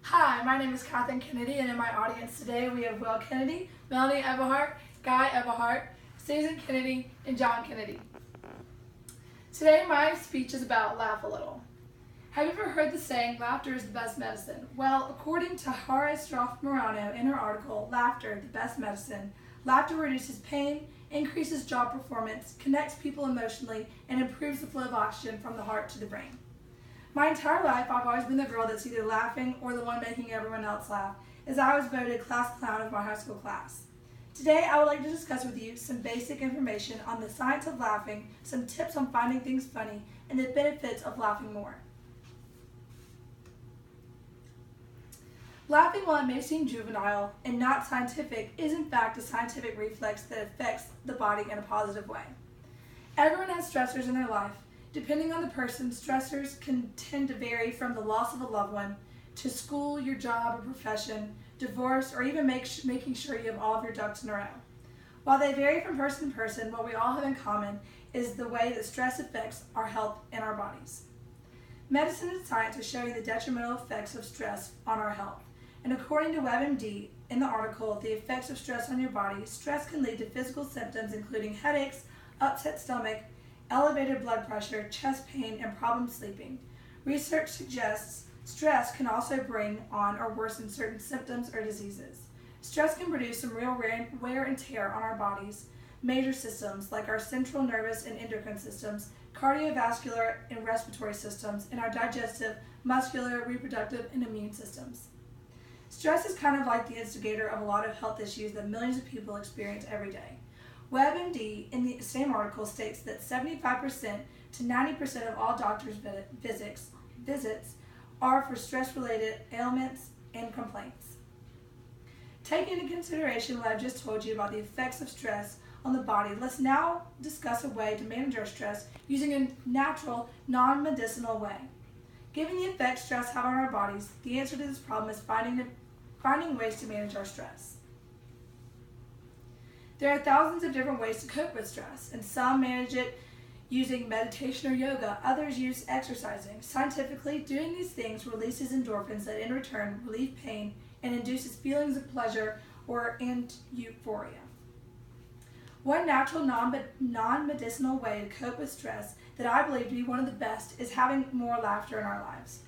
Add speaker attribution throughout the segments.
Speaker 1: Hi, my name is Katherine Kennedy, and in my audience today we have Will Kennedy, Melanie Everhart, Guy Everhart, Susan Kennedy, and John Kennedy. Today my speech is about laugh a little. Have you ever heard the saying, laughter is the best medicine? Well, according to Hara Stroff-Morano in her article, Laughter, the Best Medicine, laughter reduces pain, increases job performance, connects people emotionally, and improves the flow of oxygen from the heart to the brain. My entire life, I've always been the girl that's either laughing or the one making everyone else laugh, as I was voted class clown of my high school class. Today, I would like to discuss with you some basic information on the science of laughing, some tips on finding things funny, and the benefits of laughing more. Laughing, while it may seem juvenile and not scientific, is in fact a scientific reflex that affects the body in a positive way. Everyone has stressors in their life. Depending on the person, stressors can tend to vary from the loss of a loved one to school, your job or profession, divorce, or even making sure you have all of your ducks in a row. While they vary from person to person, what we all have in common is the way that stress affects our health and our bodies. Medicine and science are showing the detrimental effects of stress on our health. And according to WebMD, in the article, The Effects of Stress on Your Body, stress can lead to physical symptoms including headaches, upset stomach, elevated blood pressure, chest pain, and problems sleeping. Research suggests stress can also bring on or worsen certain symptoms or diseases. Stress can produce some real wear and tear on our bodies, major systems like our central nervous and endocrine systems, cardiovascular and respiratory systems, and our digestive, muscular, reproductive, and immune systems. Stress is kind of like the instigator of a lot of health issues that millions of people experience every day. WebMD, in the same article, states that 75% to 90% of all doctors' visits are for stress-related ailments and complaints. Taking into consideration what I've just told you about the effects of stress on the body, let's now discuss a way to manage our stress using a natural, non-medicinal way. Given the effects stress has on our bodies, the answer to this problem is finding ways to manage our stress. There are thousands of different ways to cope with stress, and some manage it using meditation or yoga, others use exercising. Scientifically, doing these things releases endorphins that in return relieve pain and induces feelings of pleasure and euphoria. One natural non-medicinal way to cope with stress that I believe to be one of the best is having more laughter in our lives.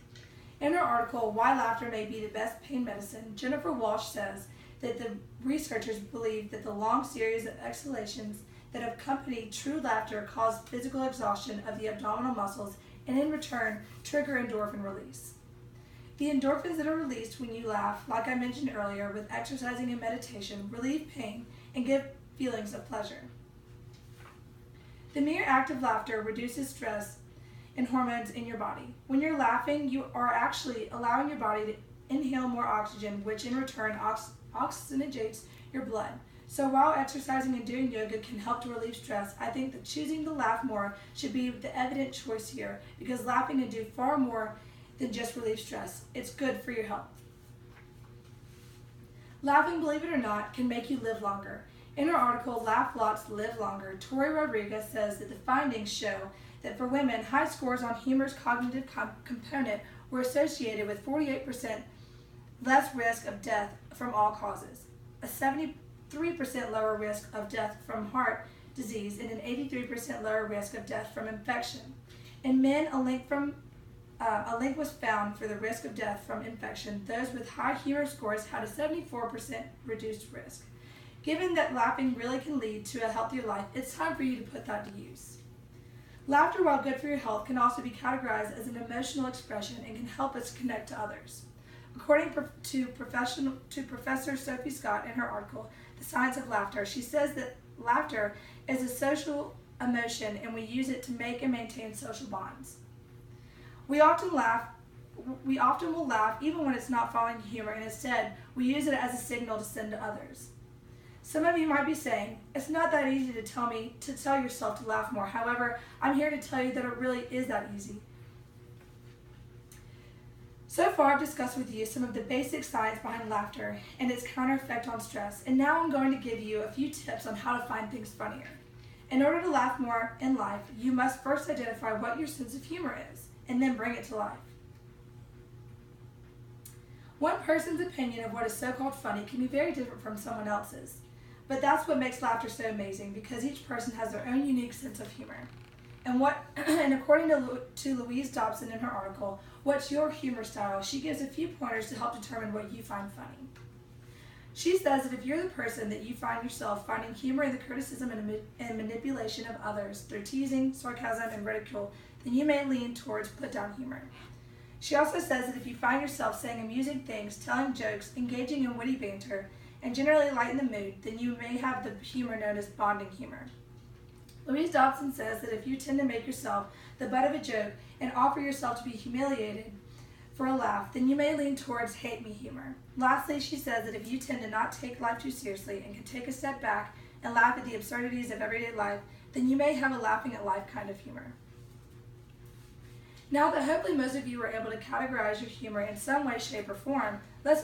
Speaker 1: In her article, Why Laughter May Be the Best Pain Medicine, Jennifer Walsh says that the researchers believe that the long series of exhalations that accompany true laughter cause physical exhaustion of the abdominal muscles and in return trigger endorphin release. The endorphins that are released when you laugh, like I mentioned earlier with exercising and meditation, relieve pain and give feelings of pleasure. The mere act of laughter reduces stress and hormones in your body. When you're laughing, you are actually allowing your body to inhale more oxygen, which in return oxygenates your blood. So while exercising and doing yoga can help to relieve stress, I think that choosing to laugh more should be the evident choice here, because laughing can do far more than just relieve stress. It's good for your health. Laughing, believe it or not, can make you live longer. In her article, Laugh Lots, Live Longer, Tori Rodriguez says that the findings show that for women, high scores on humor's cognitive component were associated with 48% less risk of death from all causes, a 73% lower risk of death from heart disease, and an 83% lower risk of death from infection. In men, a link was found for the risk of death from infection. Those with high humor scores had a 74% reduced risk. Given that laughing really can lead to a healthier life, it's time for you to put that to use. Laughter, while good for your health, can also be categorized as an emotional expression and can help us connect to others. According to Professor Sophie Scott in her article, The Science of Laughter, she says that laughter is a social emotion and we use it to make and maintain social bonds. We often will laugh even when it's not following humor, and instead we use it as a signal to send to others. Some of you might be saying, it's not that easy to tell yourself to laugh more. However, I'm here to tell you that it really is that easy. So far, I've discussed with you some of the basic science behind laughter and its counter effect on stress, and now I'm going to give you a few tips on how to find things funnier. In order to laugh more in life, you must first identify what your sense of humor is, and then bring it to life. One person's opinion of what is so-called funny can be very different from someone else's. But that's what makes laughter so amazing, because each person has their own unique sense of humor. And according to Louise Dobson in her article, What's Your Humor Style?, she gives a few pointers to help determine what you find funny. She says that if you're the person that you find yourself finding humor in the criticism and manipulation of others through teasing, sarcasm, and ridicule, then you may lean towards put-down humor. She also says that if you find yourself saying amusing things, telling jokes, engaging in witty banter, and generally lighten the mood, then you may have the humor known as bonding humor. Louise Dobson says that if you tend to make yourself the butt of a joke and offer yourself to be humiliated for a laugh, then you may lean towards hate me humor. Lastly, she says that if you tend to not take life too seriously and can take a step back and laugh at the absurdities of everyday life, then you may have a laughing at life kind of humor. Now that hopefully most of you were able to categorize your humor in some way, shape, or form, let's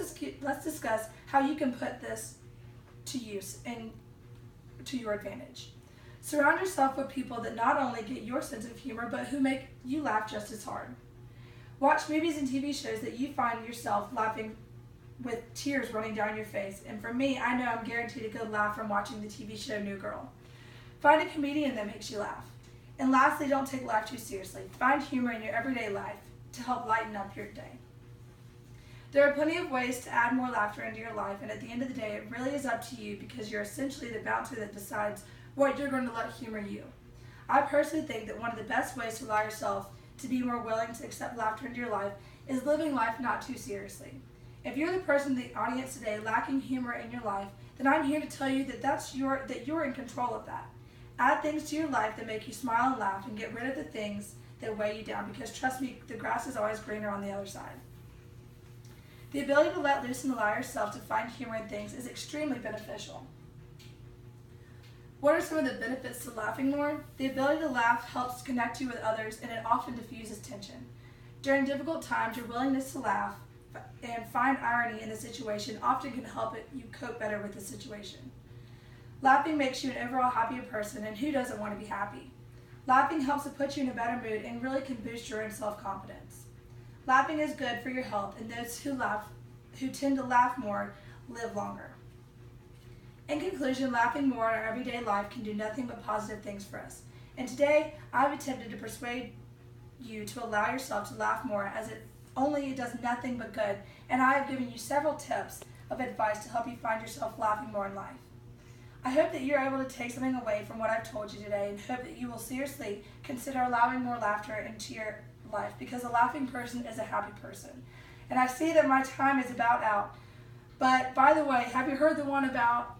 Speaker 1: discuss how you can put this to use and to your advantage. Surround yourself with people that not only get your sense of humor, but who make you laugh just as hard. Watch movies and TV shows that you find yourself laughing with tears running down your face. And for me, I know I'm guaranteed a good laugh from watching the TV show New Girl. Find a comedian that makes you laugh. And lastly, don't take life too seriously. Find humor in your everyday life to help lighten up your day. There are plenty of ways to add more laughter into your life, and at the end of the day, it really is up to you, because you're essentially the bouncer that decides what you're going to let humor you. I personally think that one of the best ways to allow yourself to be more willing to accept laughter into your life is living life not too seriously. If you're the person in the audience today lacking humor in your life, then I'm here to tell you that you're in control of that. Add things to your life that make you smile and laugh, and get rid of the things that weigh you down, because trust me, the grass is always greener on the other side. The ability to let loose and allow yourself to find humor in things is extremely beneficial. What are some of the benefits to laughing more? The ability to laugh helps connect you with others, and it often diffuses tension. During difficult times, your willingness to laugh and find irony in a situation often can help you cope better with the situation. Laughing makes you an overall happier person, and who doesn't want to be happy? Laughing helps to put you in a better mood and really can boost your own self-confidence. Laughing is good for your health, and those who tend to laugh more live longer. In conclusion, laughing more in our everyday life can do nothing but positive things for us. And today, I've attempted to persuade you to allow yourself to laugh more, as it does nothing but good, and I have given you several tips of advice to help you find yourself laughing more in life. I hope that you're able to take something away from what I've told you today, and hope that you will seriously consider allowing more laughter into your life, because a laughing person is a happy person. And I see that my time is about out. But by the way, have you heard the one about